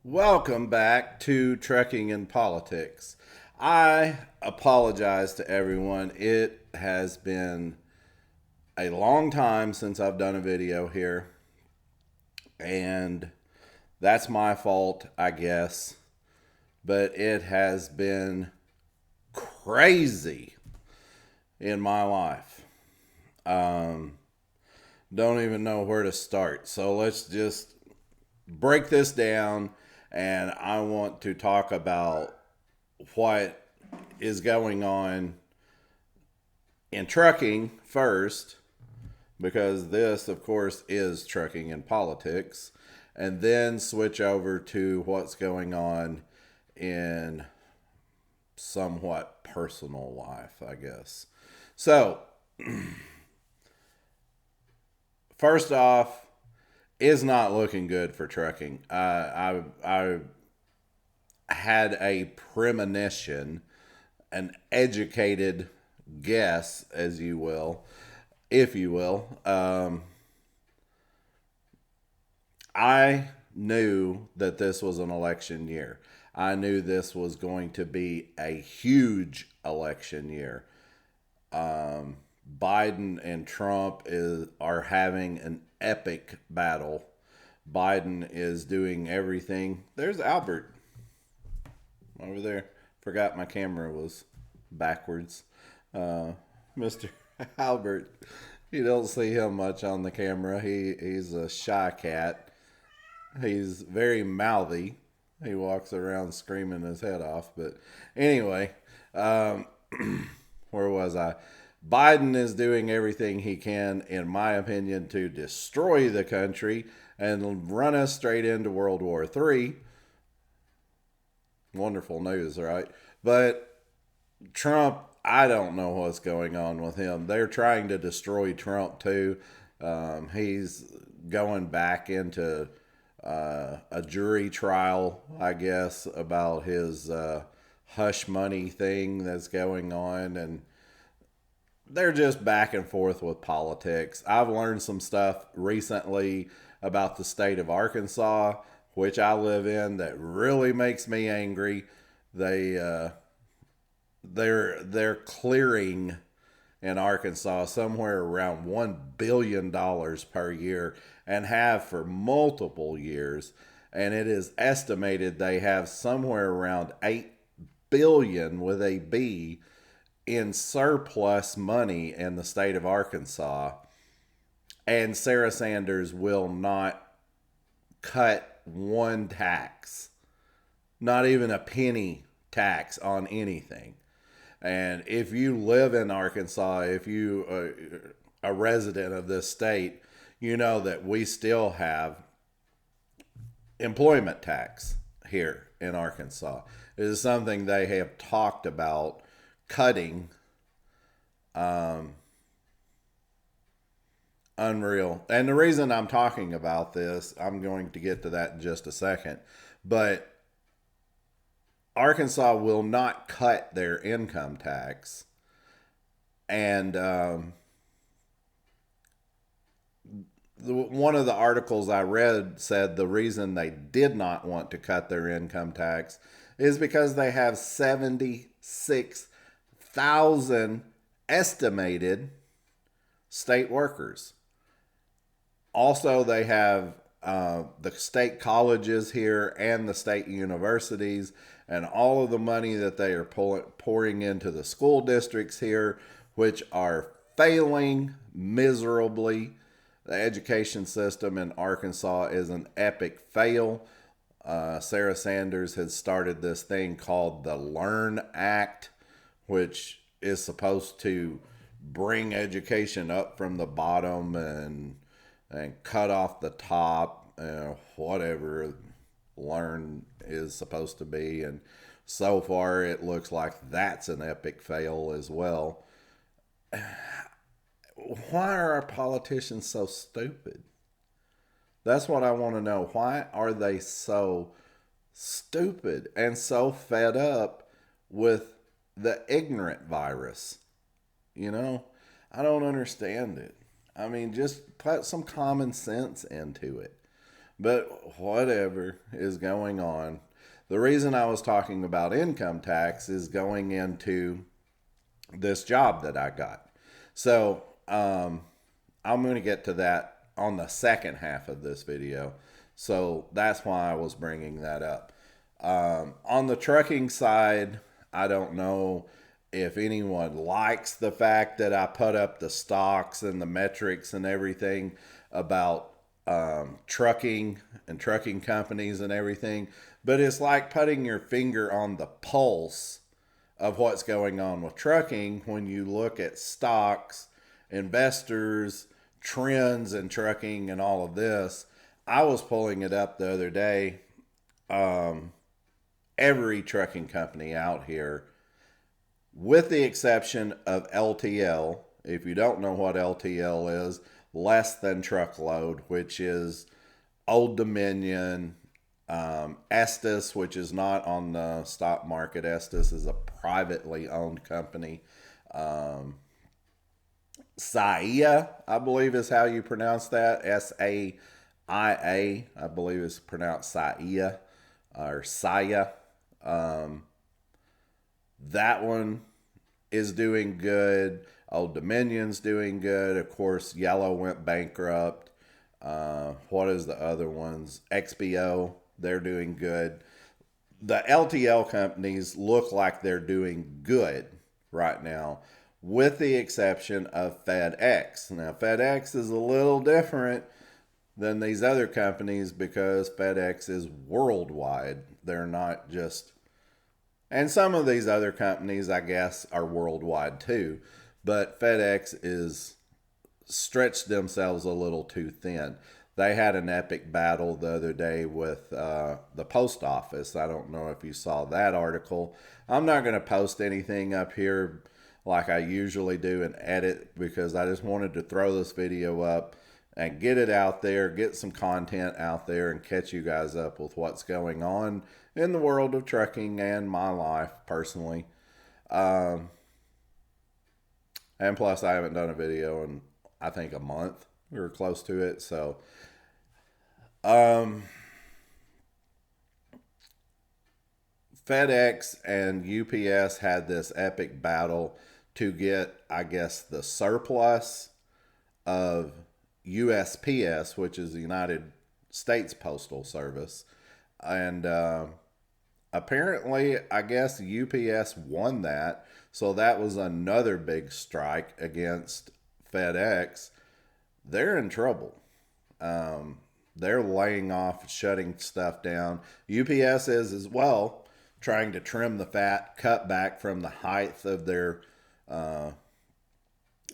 Welcome back to Trekking in Politics. I apologize to everyone. It has been a long time since I've done a video here, and that's my fault, I guess. But it has been crazy in my life. Um, don't even know where to start. So let's just break this down, and I want to talk about what is going on in trucking first, because this, of course, is trucking and politics, and then switch over to what's going on in somewhat personal life, I guess. So, first off, is not looking good for trucking. I had a premonition, an educated guess, as you will, if you will. I knew that this was an election year. I knew this was going to be a huge election year. Biden and Trump are having an epic battle. Biden is doing everything. There's Albert over there. Forgot my camera was backwards. Mr. Albert, you don't see him much on the camera. He's a shy cat. He's very mouthy. He walks around screaming his head off. But anyway, um, where was I? Biden is doing everything he can, in my opinion, to destroy the country and run us straight into World War III. Wonderful news, right? But Trump, I don't know what's going on with him. They're trying to destroy Trump too. He's going back into a jury trial, I guess, about his hush money thing that's going on. And they're just back and forth with politics. I've learned some stuff recently about the state of Arkansas, which I live in, that really makes me angry. They they're clearing in Arkansas somewhere around $1 billion per year, and have for multiple years. And it is estimated they have somewhere around 8 billion with a B in surplus money in the state of Arkansas. And Sarah Sanders will not cut one tax, not even a penny tax on anything. And if you live in Arkansas, if you are a resident of this state, you know that we still have employment tax here in Arkansas. It is something they have talked about cutting. um, Unreal. And the reason I'm talking about this, I'm going to get to that in just a second. But Arkansas will not cut their income tax. And one of the articles I read said the reason they did not want to cut their income tax is because they have 76,000 estimated state workers. Also, they have the state colleges here and the state universities, and all of the money that they are pouring into the school districts here, which are failing miserably. The education system in Arkansas is an epic fail. Sarah Sanders has started this thing called the Learn Act, which is supposed to bring education up from the bottom and cut off the top, whatever learn is supposed to be. And so far, it looks like that's an epic fail as well. Why are our politicians so stupid? That's what I want to know. Why are they so stupid and so fed up with the ignorant virus? You know, I don't understand it. I mean, just put some common sense into it. But whatever is going on. The reason I was talking about income tax is going into this job that I got. So I'm going to get to that on the second half of this video. So that's why I was bringing that up. On the trucking side, I don't know if anyone likes the fact that I put up the stocks and the metrics and everything about trucking and trucking companies and everything, but it's like putting your finger on the pulse of what's going on with trucking when you look at stocks, investors, trends in trucking, and all of this. I was pulling it up the other day. Every trucking company out here, with the exception of LTL. If you don't know what LTL is, less than truckload, which is Old Dominion, Estes, which is not on the stock market. Estes is a privately owned company. Saia, I believe is how you pronounce that. SAIA, I believe is pronounced Saia or Saya. That one is doing good. Old Dominion's doing good. Of course, Yellow went bankrupt. What is the other ones? XPO, they're doing good. The LTL companies look like they're doing good right now, with the exception of FedEx. Now, FedEx is a little different than these other companies because FedEx is worldwide. They're not just, and some of these other companies, I guess, are worldwide too, but FedEx is stretched themselves a little too thin. They had an epic battle the other day with the post office. I don't know if you saw that article. I'm not going to post anything up here like I usually do and edit because I just wanted to throw this video up and get it out there, get some content out there, and catch you guys up with what's going on in the world of trucking and my life personally. And plus, I haven't done a video in, I think, a month or close to it. So, FedEx and UPS had this epic battle to get, I guess, the surplus of USPS, which is the United States Postal Service. And apparently, I guess UPS won that. So that was another big strike against FedEx. They're in trouble. They're laying off, shutting stuff down. UPS is as well, trying to trim the fat, cut back from the height of their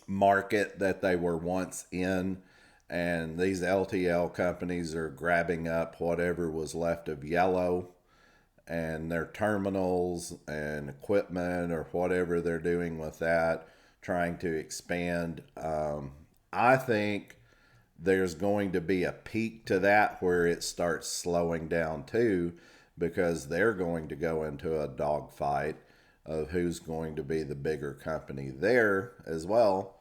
market that they were once in. And these LTL companies are grabbing up whatever was left of Yellow and their terminals and equipment or whatever they're doing with that, trying to expand. I think there's going to be a peak to that where it starts slowing down too, because they're going to go into a dogfight of who's going to be the bigger company there as well.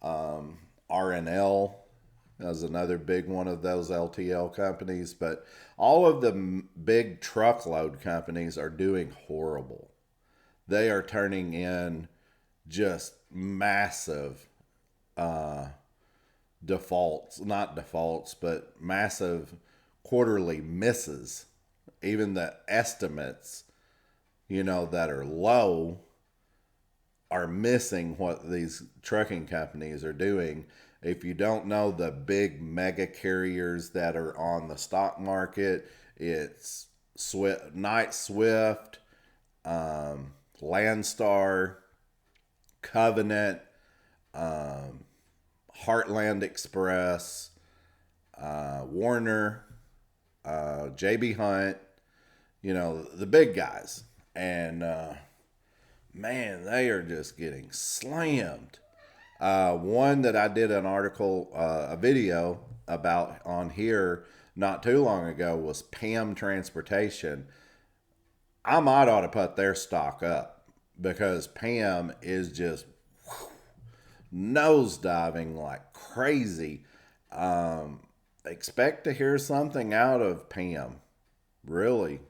RNL is another big one of those LTL companies, but all of the big truckload companies are doing horrible. They are turning in just massive defaults, not defaults, but massive quarterly misses. Even the estimates, that are low are missing what these trucking companies are doing. If you don't know the big mega carriers that are on the stock market, it's Knight Swift, Landstar, Covenant, Heartland Express, Warner, JB Hunt, the big guys. And man, they are just getting slammed. One that I did an article, a video about on here not too long ago was PAM Transportation. I might ought to put their stock up because PAM is just nosediving like crazy. expect to hear something out of Pam. Really.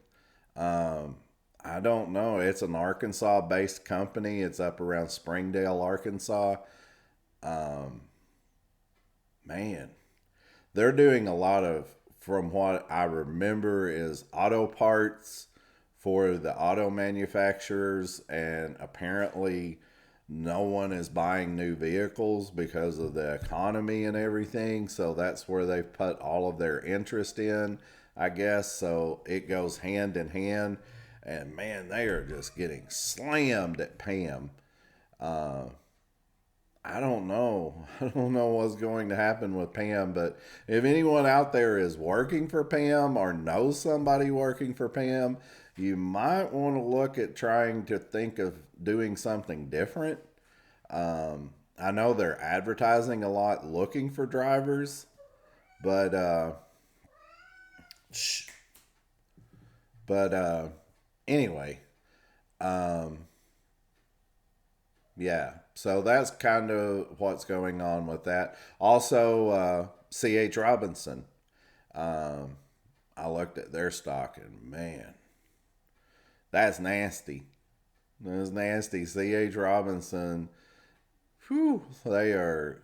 Um, I don't know. It's an Arkansas based company. It's up around Springdale, Arkansas. Um, Man, they're doing a lot of, from what I remember, is auto parts for the auto manufacturers, and apparently no one is buying new vehicles because of the economy and everything. So that's where they've put all of their interest in, I guess. So it goes hand in hand. And man, they are just getting slammed at Pam. Uh, I don't know. I don't know what's going to happen with Pam, but if anyone out there is working for Pam or knows somebody working for Pam, you might want to look at trying to think of doing something different. I know they're advertising a lot looking for drivers, but shh, but anyway, um, yeah. So that's kind of what's going on with that. Also, C.H. Robinson. Um, I looked at their stock and man, that's nasty. That's nasty. C.H. Robinson. Whew, they're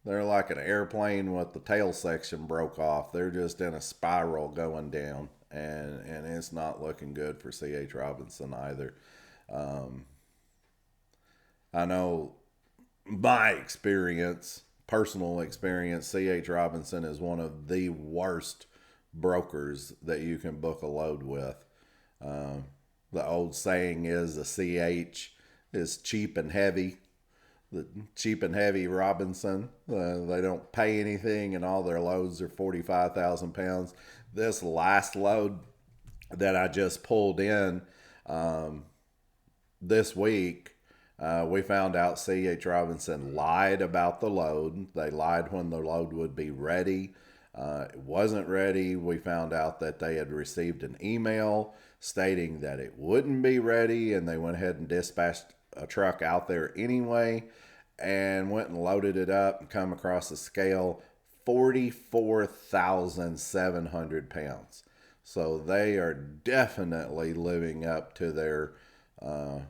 like an airplane with the tail section broke off. They're just in a spiral going down, and it's not looking good for C.H. Robinson either. Um, I know my experience, personal experience, C.H. Robinson is one of the worst brokers that you can book a load with. Uh, the old saying is the CH is cheap and heavy. The cheap and heavy Robinson. They don't pay anything, and all their loads are 45,000 pounds. This last load that I just pulled in um, this week, we found out C.H. Robinson lied about the load. They lied when the load would be ready. It wasn't ready. We found out that they had received an email stating that it wouldn't be ready, and they went ahead and dispatched a truck out there anyway and went and loaded it up and come across the scale 44,700 pounds. So they are definitely living up to uh,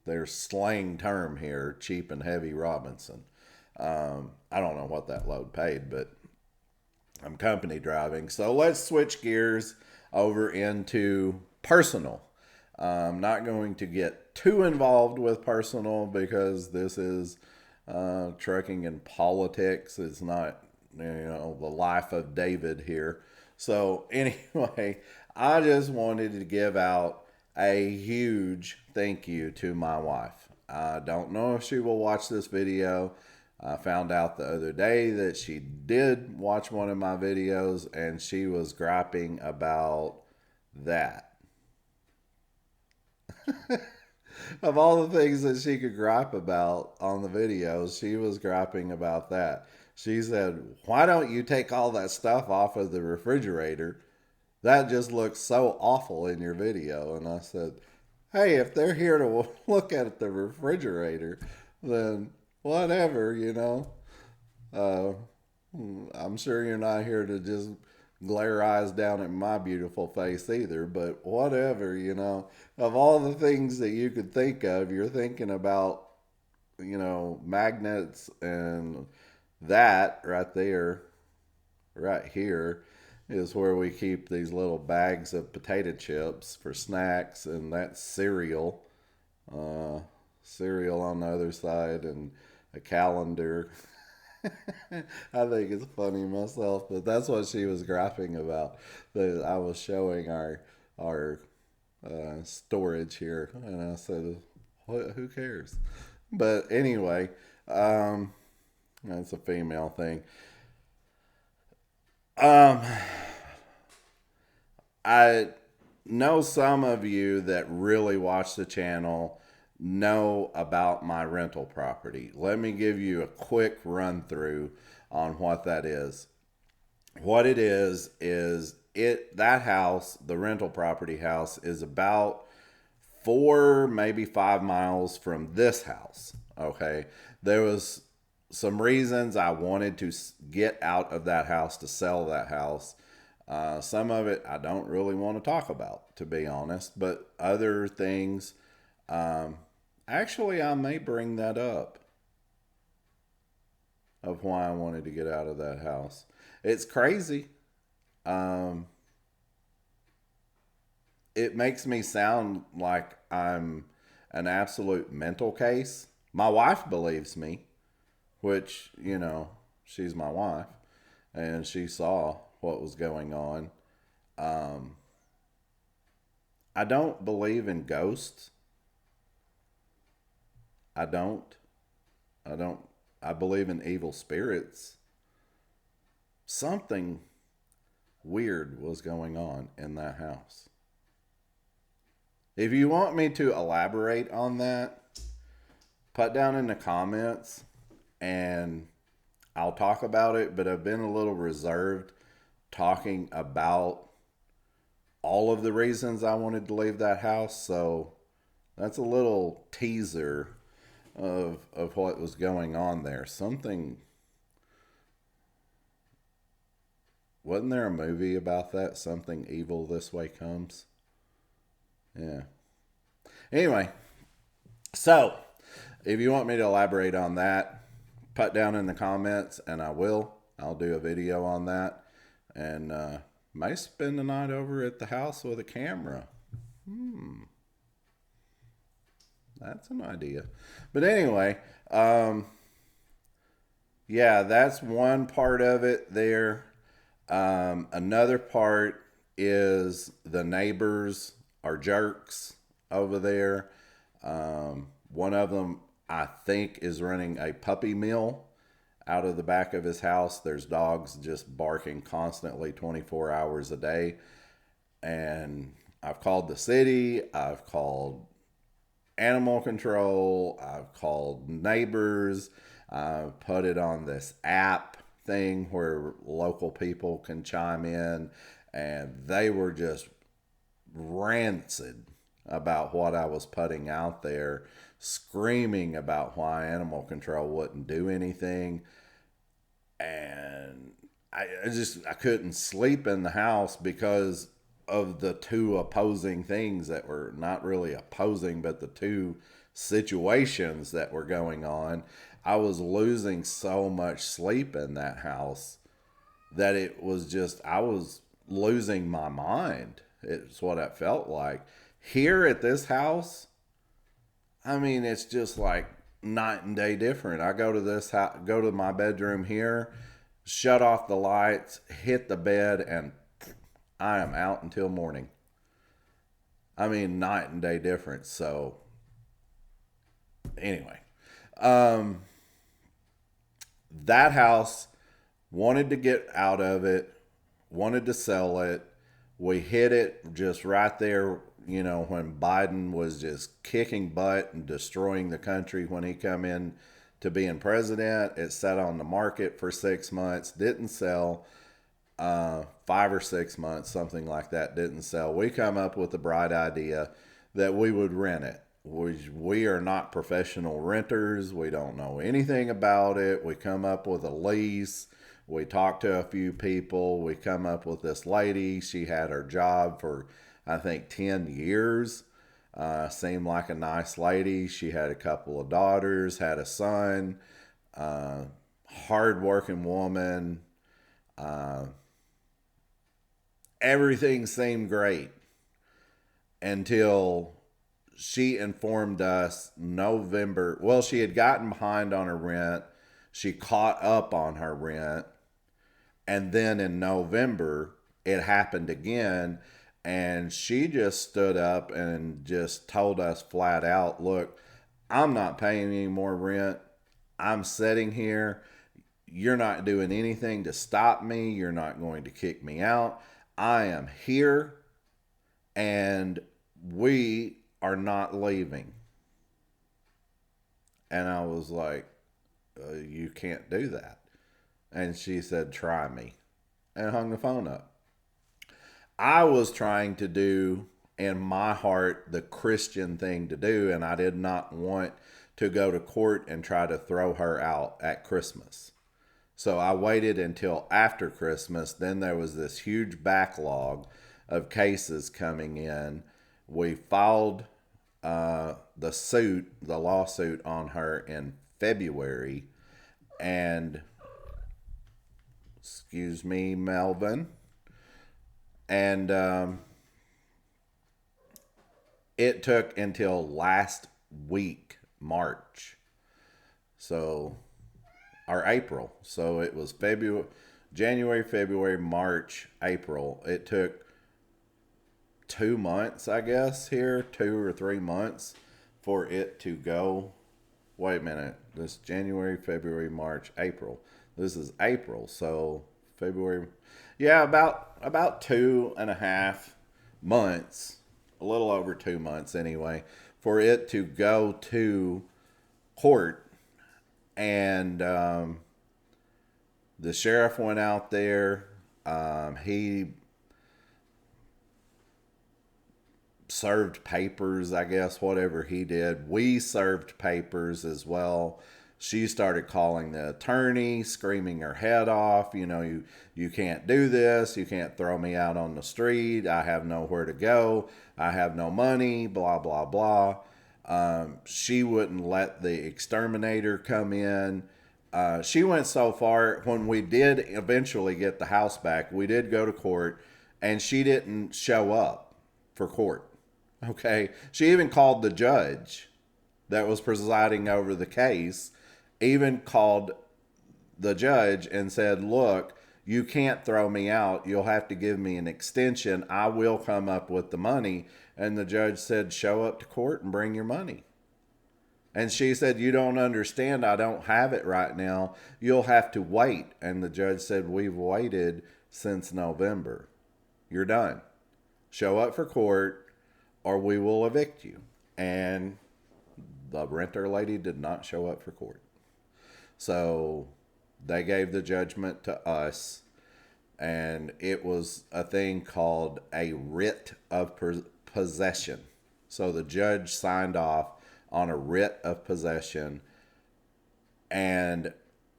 their slang term here, cheap and heavy Robinson. I don't know what that load paid, but I'm company driving. So let's switch gears over into personal. I'm not going to get too involved with personal because this is trucking and politics. It's not, the life of David here. So, anyway, I just wanted to give out a huge thank you to my wife. I don't know if she will watch this video. I found out the other day that she did watch one of my videos and she was griping about that. Of all the things that she could gripe about on the videos, she was griping about that. She said, "Why don't you take all that stuff off of the refrigerator? That just looks so awful in your video." And I said, "Hey, if they're here to look at the refrigerator, then whatever. Uh, I'm sure you're not here to just glare eyes down at my beautiful face either, but whatever. Of all the things that you could think of, you're thinking about, magnets and that right there, right here is where we keep these little bags of potato chips for snacks, and that's cereal. Uh, Cereal on the other side, and a calendar. I think it's funny myself, but that's what she was griping about. That I was showing our storage here, and I said, Who cares?" But anyway, um, that's a female thing. Um, I know some of you that really watch the channel know about my rental property. Let me give you a quick run through on what that is. What it is it that house, the rental property house, is about 4 maybe 5 miles from this house. Okay. There was some reasons I wanted to get out of that house, to sell that house. Some of it I don't really want to talk about, to be honest, but other things, actually, I may bring that up of why I wanted to get out of that house. It's crazy. Um, it makes me sound like I'm an absolute mental case. My wife believes me, which, she's my wife and she saw what was going on. Um, I don't believe in ghosts. I don't. I don't. I believe in evil spirits. Something weird was going on in that house. If you want me to elaborate on that, put down in the comments and I'll talk about it, but I've been a little reserved talking about all of the reasons I wanted to leave that house. So that's a little teaser of what was going on there. Something, wasn't there a movie about that? Something evil this way comes. Yeah. Anyway, so if you want me to elaborate on that, put down in the comments and I will. I'll do a video on that and may spend the night over at the house with a camera. That's an idea. But anyway, yeah, that's one part of it there. Another part is the neighbors are jerks over there. One of them, I think, is running a puppy mill out of the back of his house. There's dogs just barking constantly 24 hours a day. And I've called the city, I've called animal control, I've called neighbors, I've put it on this app thing where local people can chime in, and they were just rancid about what I was putting out there, screaming about why animal control wouldn't do anything. And I couldn't sleep in the house because of the two opposing things that were not really opposing, but the two situations that were going on. I was losing so much sleep in that house that it was just, I was losing my mind. It's what it felt like. Here at this house, I mean, it's just like night and day different. I go to this house, go to my bedroom here, shut off the lights, hit the bed, and I am out until morning. I mean, night and day difference. So, anyway, um, that house, wanted to get out of it, wanted to sell it. We hit it just right there, when Biden was just kicking butt and destroying the country when he come in to being president. It sat on the market for 6 months, didn't sell. 5 or 6 months, something like that, didn't sell. We come up with the bright idea that we would rent it. We are not professional renters. We don't know anything about it. We come up with a lease. We talked to a few people. We come up with this lady. She had her job for, I think, 10 years. Seemed like a nice lady. She had a couple of daughters, had a son, hardworking woman. Uh, Everything seemed great until she informed us November. Well, she had gotten behind on her rent. She caught up on her rent. And then in November, it happened again. And she just stood up and just told us flat out, look, I'm not paying any more rent. I'm sitting here. You're not doing anything to stop me. You're not going to kick me out. I am here and we are not leaving. And I was like, you can't do that. And she said, try me. And hung the phone up. I was trying to do, in my heart, the Christian thing to do. And I did not want to go to court and try to throw her out at Christmas. So I waited until after Christmas. Then there was this huge backlog of cases coming in. We filed the lawsuit on her in February. And, excuse me, Melvin. And it took until last week, March. So, or April. So it was January, February, March, April. It took 2 months, I guess, here, 2 or 3 months for it to go. Wait a minute. This January, February, March, April. This is April. So February. Yeah, about 2.5 months, a little over 2 months anyway, for it to go to court. And the sheriff went out there. He served papers, I guess, whatever he did. We served papers as well. She started calling the attorney, screaming her head off. You can't do this. You can't throw me out on the street. I have nowhere to go. I have no money, blah, blah, blah. She wouldn't let the exterminator come in. She went so far, when we did eventually get the house back, we did go to court, and she didn't show up for court. Okay. She even called the judge that was presiding over the case, even called the judge and said, look, you can't throw me out. You'll have to give me an extension. I will come up with the money. And the judge said, show up to court and bring your money. And she said, you don't understand. I don't have it right now. You'll have to wait. And the judge said, we've waited since November. You're done. Show up for court or we will evict you. And the renter lady did not show up for court. So they gave the judgment to us. And it was a thing called a writ of possession. So the judge signed off on a writ of possession, and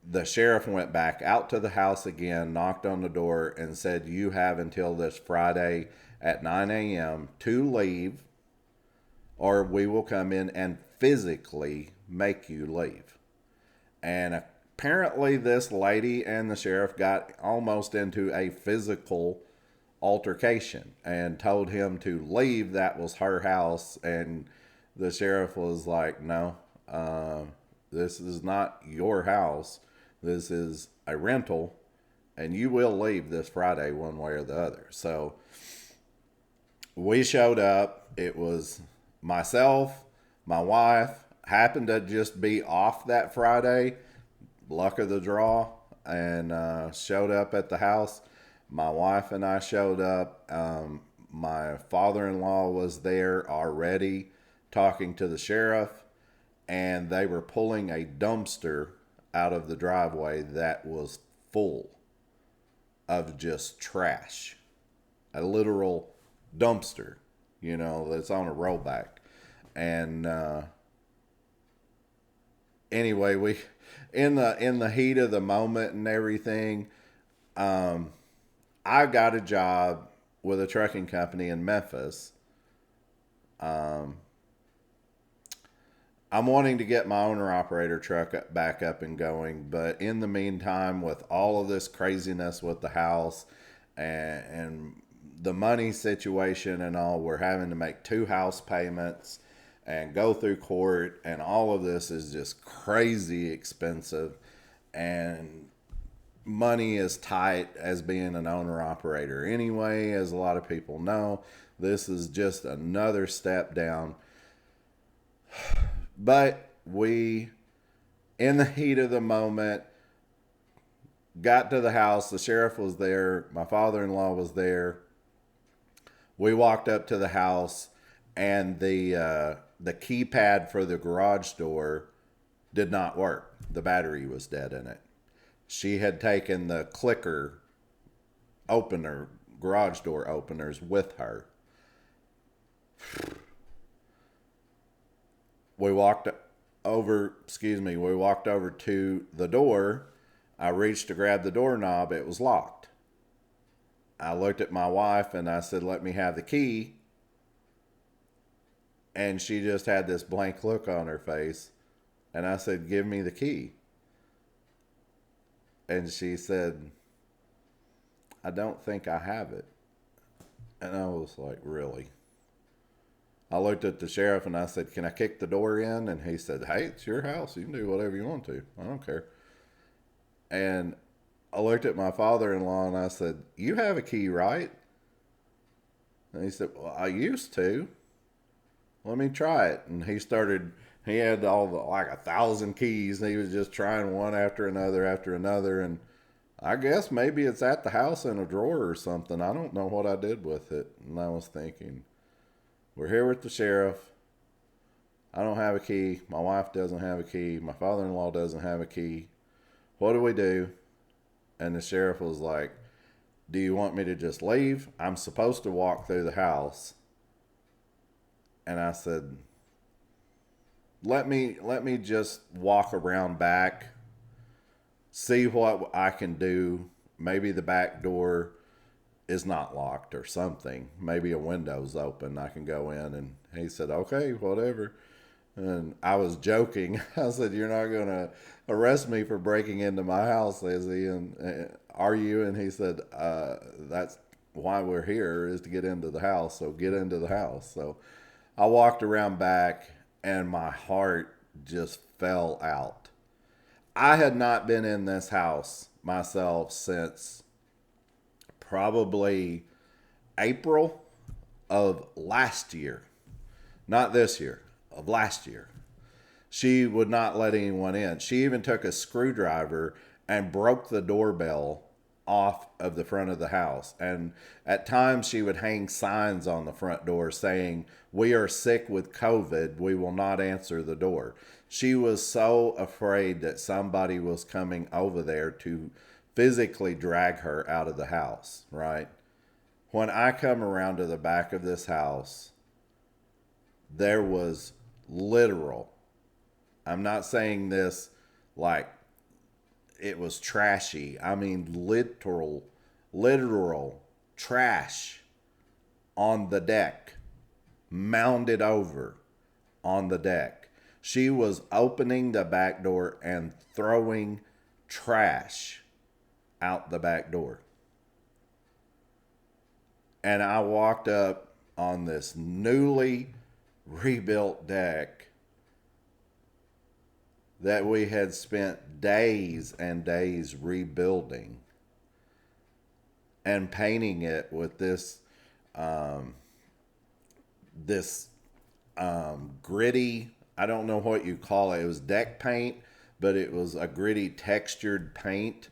the sheriff went back out to the house again, knocked on the door, and said, you have until this Friday at 9 a.m. to leave, or we will come in and physically make you leave. And apparently this lady and the sheriff got almost into a physical altercation and told him to leave. That was her house. And the sheriff was like, no, this is not your house. This is a rental, and you will leave this Friday one way or the other. So we showed up. It was myself, my wife, happened to just be off that Friday, luck of the draw, and showed up at the house. My wife and I showed up. My father-in-law was there already talking to the sheriff, and they were pulling a dumpster out of the driveway that was full of just trash. A literal dumpster, that's on a rollback. And anyway, we in the heat of the moment and everything, I got a job with a trucking company in Memphis. I'm wanting to get my owner-operator truck back up and going, but in the meantime, with all of this craziness with the house and the money situation and all, we're having to make 2 house payments and go through court, and all of this is just crazy expensive, and money is tight as being an owner-operator anyway, as a lot of people know. This is just another step down. But we, in the heat of the moment, got to the house. The sheriff was there. My father-in-law was there. We walked up to the house, and the keypad for the garage door did not work. The battery was dead in it. She had taken the clicker opener, garage door openers with her. We walked we walked over to the door. I reached to grab the doorknob. It was locked. I looked at my wife and I said, let me have the key. And she just had this blank look on her face. And I said, give me the key. And she said, I don't think I have it. And I was like, really? I looked at the sheriff and I said, can I kick the door in? And he said, hey, it's your house. You can do whatever you want to. I don't care. And I looked at my father-in-law and I said, you have a key, right? And he said, well, I used to. Let me try it. And he had like 1,000 keys. And he was just trying one after another. And I guess maybe it's at the house in a drawer or something. I don't know what I did with it. And I was thinking, we're here with the sheriff. I don't have a key. My wife doesn't have a key. My father-in-law doesn't have a key. What do we do? And the sheriff was like, do you want me to just leave? I'm supposed to walk through the house. And I said, let me just walk around back, see what I can do. Maybe the back door is not locked or something. Maybe a window's open. I can go in. And he said, okay, whatever. And I was joking. I said, you're not going to arrest me for breaking into my house, is he? And are you? And he said, that's why we're here, is to get into the house. So get into the house. So I walked around back and my heart just fell out. I had not been in this house myself since probably April of last year. Not this year, of last year. She would not let anyone in. She even took a screwdriver and broke the doorbell off of the front of the house. And at times she would hang signs on the front door saying, we are sick with COVID. We will not answer the door. She was so afraid that somebody was coming over there to physically drag her out of the house, right? When I come around to the back of this house, there was literal, I'm not saying this like it was trashy. I mean, literal trash on the deck, mounded over on the deck. She was opening the back door and throwing trash out the back door. And I walked up on this newly rebuilt deck that we had spent days and days rebuilding and painting it with this gritty, I don't know what you call it. It was deck paint, but it was a gritty textured paint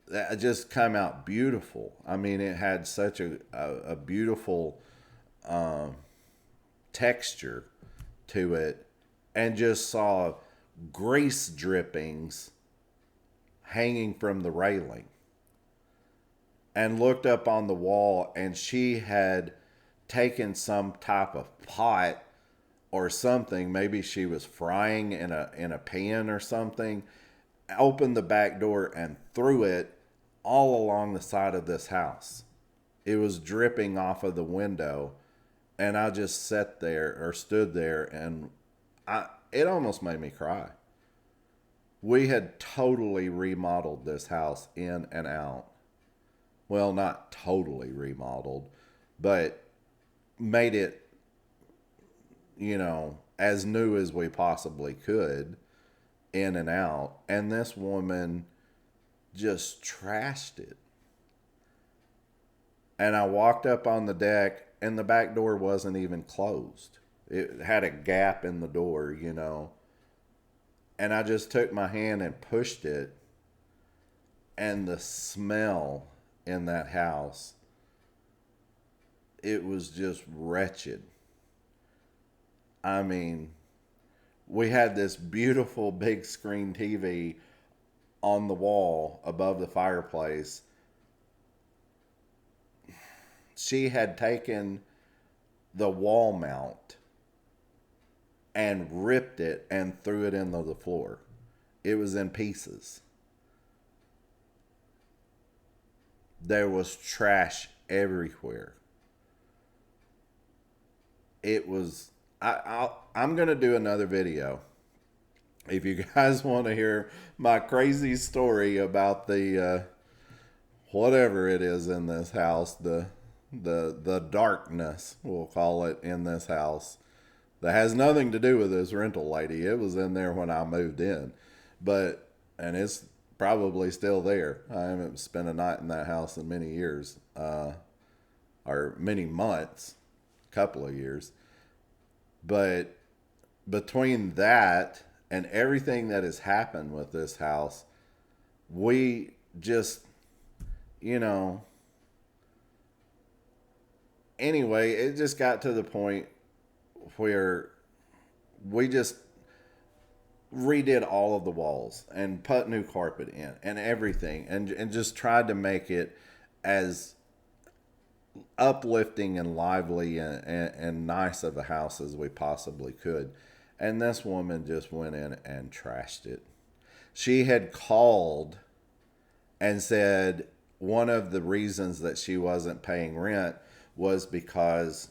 that just came out beautiful. I mean, it had such a beautiful texture to it, and just saw grease drippings hanging from the railing, and looked up on the wall, and she had taken some type of pot or something. Maybe she was frying in a pan or something, opened the back door and threw it all along the side of this house. It was dripping off of the window, and I just stood there, and it almost made me cry. We had totally remodeled this house in and out. Well, not totally remodeled, but made it, as new as we possibly could, in and out. And this woman just trashed it. And I walked up on the deck, and the back door wasn't even closed. It had a gap in the door, And I just took my hand and pushed it. And the smell in that house, it was just wretched. I mean, we had this beautiful big screen TV on the wall above the fireplace. She had taken the wall mount and ripped it and threw it into the floor. It was in pieces. There was trash everywhere. It was. I'm gonna do another video. If you guys want to hear my crazy story about the whatever it is in this house, the darkness we'll call it in this house, that has nothing to do with this rental lady. It was in there when I moved in, but and it's probably still there. I haven't spent a night in that house in many years, or many months, couple of years. But between that and everything that has happened with this house, we just, you know, anyway, it just got to the point where we just redid all of the walls and put new carpet in and everything, and just tried to make it as uplifting and lively and nice of a house as we possibly could. And this woman just went in and trashed it. She had called and said one of the reasons that she wasn't paying rent was because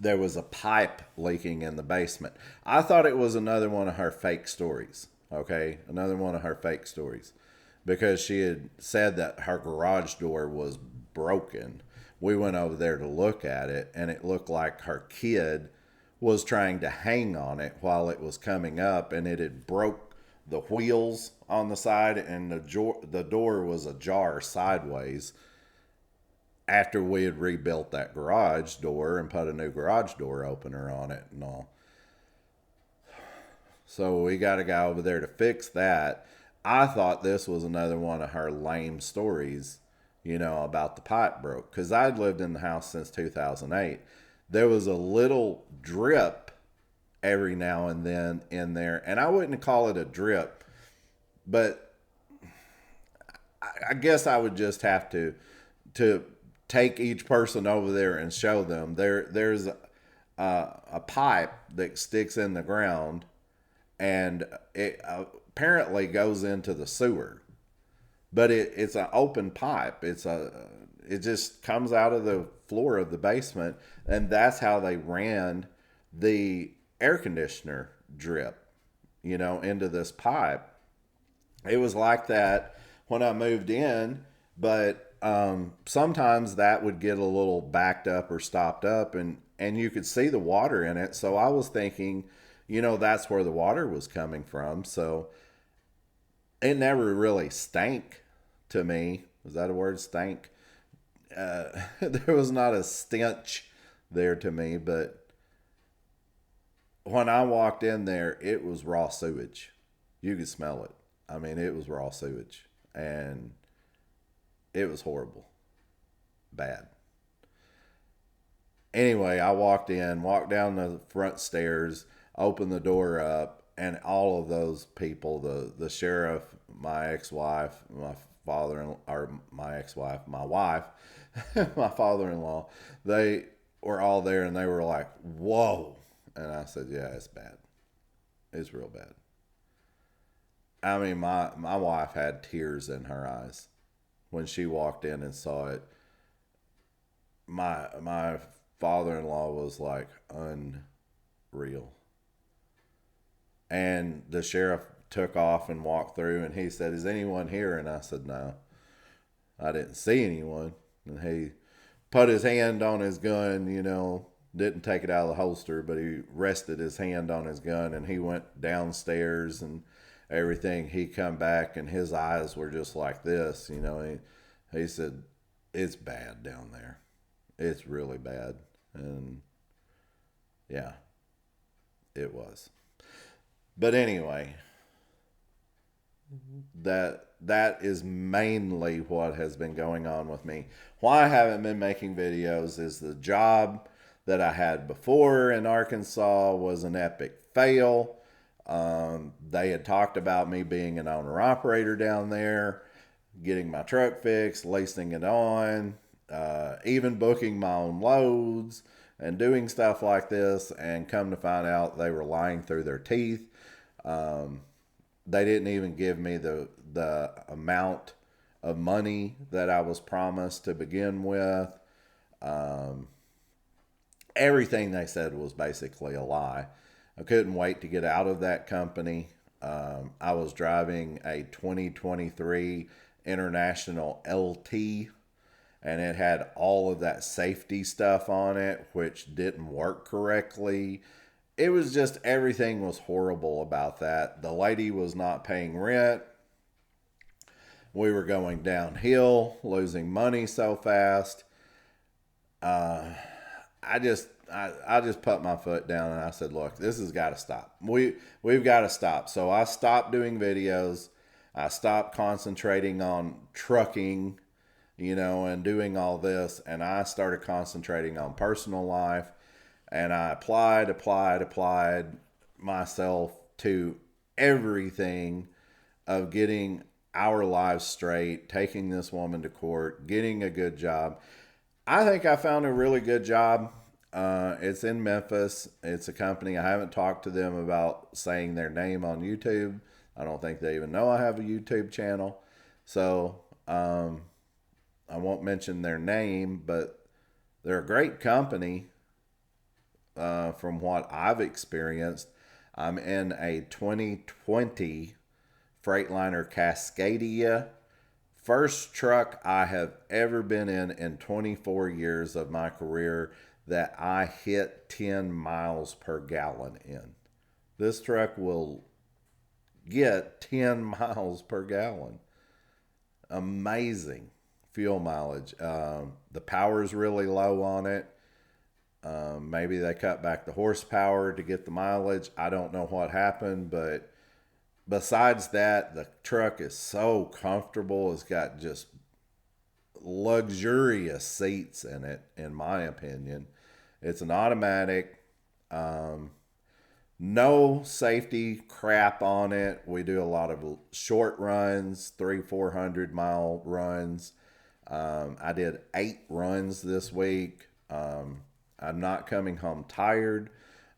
there was a pipe leaking in the basement. I thought it was another one of her fake stories. Okay, another one of her fake stories, because she had said that her garage door was broken. We went over there to look at it, and it looked like her kid was trying to hang on it while it was coming up, and it had broke the wheels on the side, and the door was ajar sideways after we had rebuilt that garage door and put a new garage door opener on it and all. So we got a guy over there to fix that. I thought this was another one of her lame stories, about the pipe broke. Because I'd lived in the house since 2008. There was a little drip every now and then in there. And I wouldn't call it a drip, but I guess I would just have to take each person over there and show them. There's a pipe that sticks in the ground, and it apparently goes into the sewer, but it's an open pipe. It just comes out of the floor of the basement, and that's how they ran the air conditioner drip, into this pipe. It was like that when I moved in, but sometimes that would get a little backed up or stopped up, and you could see the water in it. So I was thinking, that's where the water was coming from. So it never really stank to me. Is that a word, stank? There was not a stench there to me, but when I walked in there, it was raw sewage. You could smell it. I mean, it was raw sewage, and it was horrible. Bad. Anyway, I walked down the front stairs, opened the door up, and all of those people, the sheriff, my ex-wife, my father, or my ex-wife, my wife, my father-in-law, they were all there, and they were like, whoa. And I said, yeah, it's bad. It's real bad. I mean, my wife had tears in her eyes when she walked in and saw it. My father-in-law was like unreal. And the sheriff took off and walked through, and he said, is anyone here? And I said, no, I didn't see anyone. And he put his hand on his gun, didn't take it out of the holster, but he rested his hand on his gun, and he went downstairs and everything. He come back, and his eyes were just like this. He said, it's bad down there. It's really bad. And yeah, it was. But anyway, that is mainly what has been going on with me. Why I haven't been making videos is the job that I had before in Arkansas was an epic fail. They had talked about me being an owner operator down there, getting my truck fixed, leasing it on, even booking my own loads. and doing stuff like this, and come to find out they were lying through their teeth. They didn't even give me the amount of money that I was promised to begin with. Everything they said was basically a lie. I couldn't wait to get out of that company. I was driving a 2023 International LT, and it had all of that safety stuff on it, which didn't work correctly. It was just, everything was horrible about that. The lady was not paying rent. We were going downhill, losing money so fast. I just put my foot down and I said, look, this has got to stop. We've got to stop. So I stopped doing videos. I stopped concentrating on trucking, and doing all this. And I started concentrating on personal life. And I applied myself to everything of getting our lives straight, taking this woman to court, getting a good job. I think I found a really good job. It's in Memphis. It's a company. I haven't talked to them about saying their name on YouTube. I don't think they even know I have a YouTube channel. So I won't mention their name, but they're a great company from what I've experienced. I'm in a 2020 Freightliner Cascadia. First truck I have ever been in 24 years of my career that I hit 10 miles per gallon in. This truck will get 10 miles per gallon. Amazing fuel mileage. The power is really low on it. Maybe they cut back the horsepower to get the mileage. I don't know what happened, but besides that, the truck is so comfortable. It's got just luxurious seats in it, in my opinion. It's an automatic. No safety crap on it. We do a lot of short runs, 300-400 mile runs. I did 8 runs this week. I'm not coming home tired.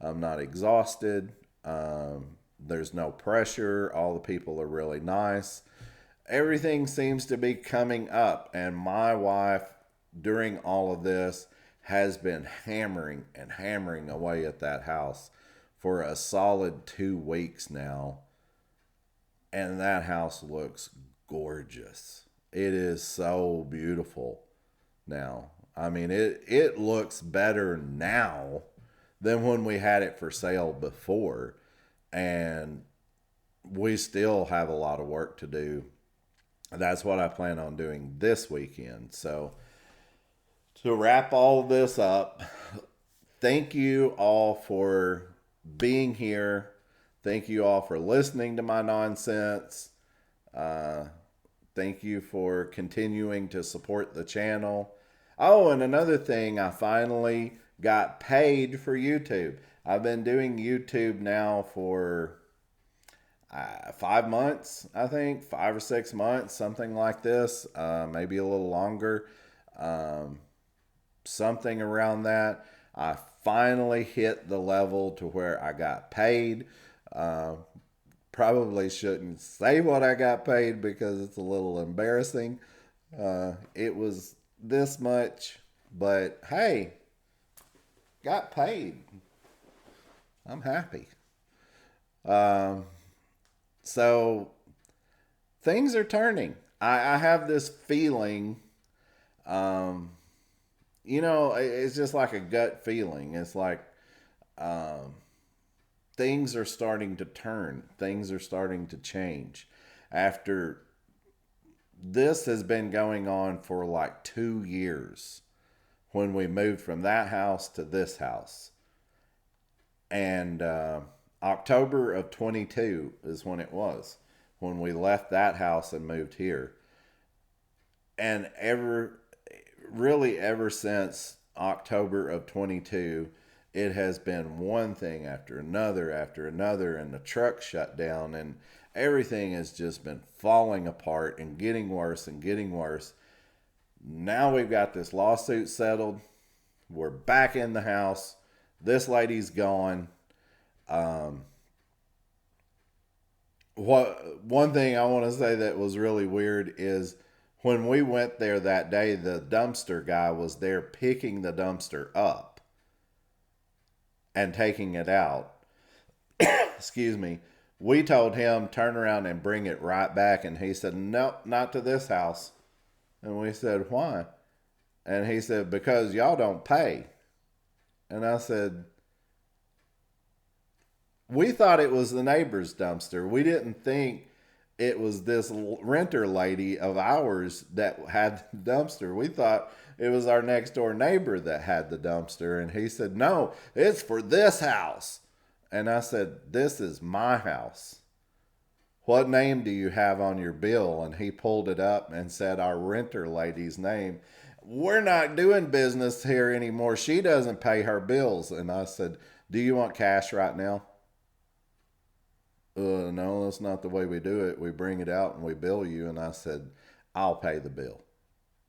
I'm not exhausted. There's no pressure. All the people are really nice. Everything seems to be coming up. And my wife, during all of this, has been hammering and hammering away at that house for a solid 2 weeks now. And that house looks gorgeous. It is so beautiful now. I mean, it looks better now than when we had it for sale before. And we still have a lot of work to do. That's what I plan on doing this weekend. So to wrap all this up, thank you all for being here. Thank you all for listening to my nonsense. Thank you for continuing to support the channel. Oh, and another thing, I finally got paid for YouTube. I've been doing YouTube now for 5 months, I think, 5 or 6 months, something like this, maybe a little longer, something around that. I finally hit the level to where I got paid. Probably shouldn't say what I got paid because it's a little embarrassing. It was this much, but hey, got paid. I'm happy. So things are turning. I have this feeling, it's just like a gut feeling. It's like things are starting to turn. Things are starting to change. After this has been going on for like 2 years when we moved from that house to this house. And October of 22 is when it was, when we left that house and moved here. And ever since October of 22, it has been one thing after another, and the truck shut down, and everything has just been falling apart and getting worse and getting worse. Now we've got this lawsuit settled. We're back in the house. This lady's gone. One thing I want to say that was really weird is when we went there that day, the dumpster guy was there picking the dumpster up and taking it out. Excuse me. We told him turn around and bring it right back, and he said nope, not to this house. And we said why? And he said because y'all don't pay. And I said we thought it was the neighbor's dumpster. We didn't think it was this renter lady of ours that had the dumpster. We thought it was our next door neighbor that had the dumpster. And he said, no, it's for this house. And I said, this is my house. What name do you have on your bill? And he pulled it up and said our renter lady's name. We're not doing business here anymore. She doesn't pay her bills. And I said, do you want cash right now? No, that's not the way we do it. We bring it out and we bill you. And I said, I'll pay the bill.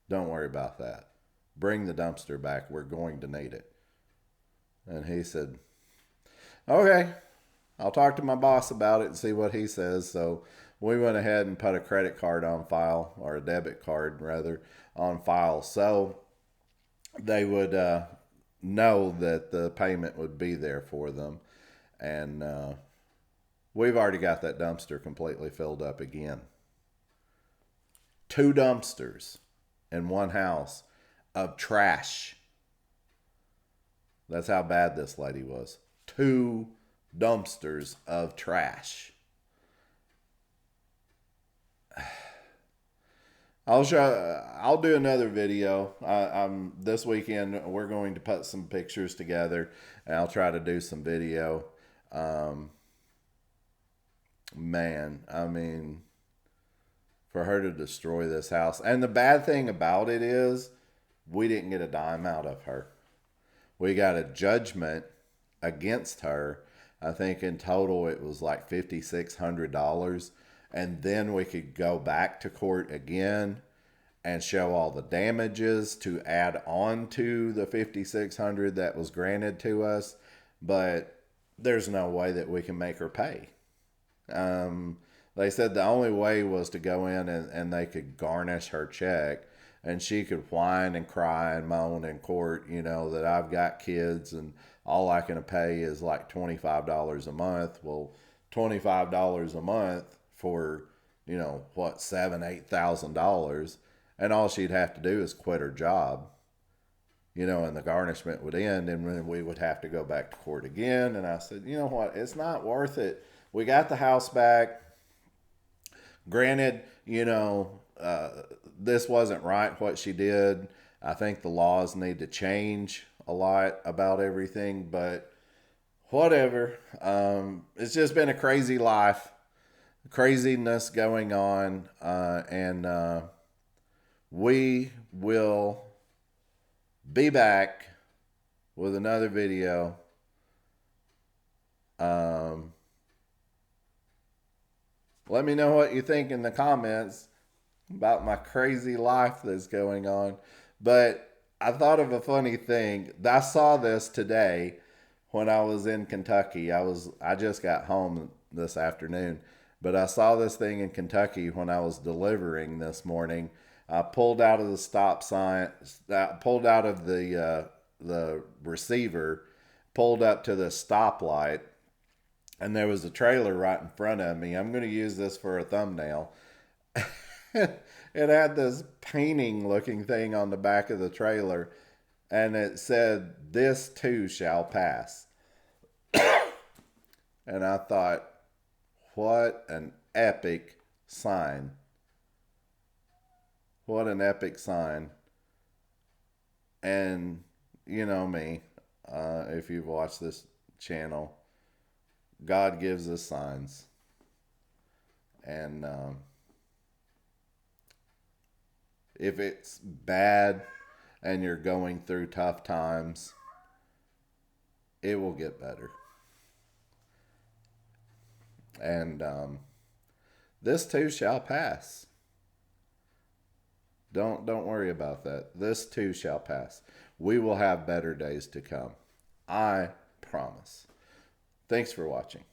Don't worry about that. Bring the dumpster back. We're going to need it. And he said, okay, I'll talk to my boss about it and see what he says. So we went ahead and put a credit card on file, or a debit card rather, on file. So they would know that the payment would be there for them. And we've already got that dumpster completely filled up again. 2 dumpsters in one house of trash. That's how bad this lady was. 2 dumpsters of trash. I'll do another video. This weekend we're going to put some pictures together, and I'll try to do some video. Man, I mean, for her to destroy this house. And the bad thing about it is we didn't get a dime out of her. We got a judgment against her. I think in total it was like $5,600. And then we could go back to court again and show all the damages to add on to the $5,600 that was granted to us. But there's no way that we can make her pay. They said the only way was to go in and they could garnish her check, and she could whine and cry and moan in court, you know, that I've got kids and all I can pay is like $25 a month. Well, $25 a month for, you know, what, $7,000-$8,000, and all she'd have to do is quit her job, you know, and the garnishment would end, and then we would have to go back to court again. And I said, you know what, it's not worth it. We got the house back. Granted, you know, this wasn't right what she did. I think the laws need to change a lot about everything, but whatever. It's just been a crazy life, craziness going on, and we will be back with another video. Let me know what you think in the comments about my crazy life that's going on. But I thought of a funny thing. I saw this today when I was in Kentucky. I just got home this afternoon, but I saw this thing in Kentucky when I was delivering this morning. I pulled out of the stop sign, pulled out of the receiver, pulled up to the stoplight, and there was a trailer right in front of me. I'm going to use this for a thumbnail. It had this painting looking thing on the back of the trailer, and it said, "This too shall pass." And I thought, what an epic sign. What an epic sign. And you know me, if you've watched this channel, God gives us signs. And if it's bad and you're going through tough times, it will get better. And this too shall pass. Don't worry about that. This too shall pass. We will have better days to come. I promise. Thanks for watching.